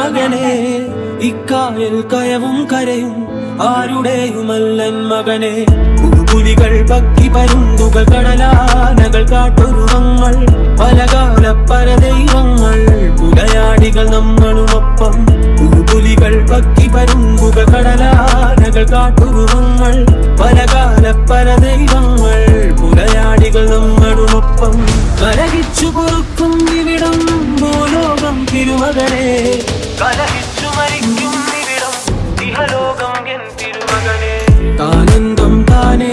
തിരുമകനെ ഇക്കായൽ കയവും കരയും ആരുടെയുമല്ലൻ മകനെ പുലികൾ പക്കി പരുന്തുകൾ കടലാനകൾ കാട്ടുരുവങ്ങൾ പലകാല പരദൈവങ്ങൾ പുലയാടികൾ നമ്മളുമൊപ്പം പുലികൾ പക്കി പരുന്തുകൾ കടലാനകൾ കാട്ടുരുവങ്ങൾ പലകാല പരദൈവങ്ങൾ പുലയാടികൾ നമ്മളുമൊപ്പം കലഹിച്ചു പൊറുക്കും ഇവിടം ഭൂലോകം തിരുമകനെ കലഹിച്ചു മരിക്കും ഇവിടം ഇഹലോകം എൻ തിരുമകനെ താനന്തം താനേ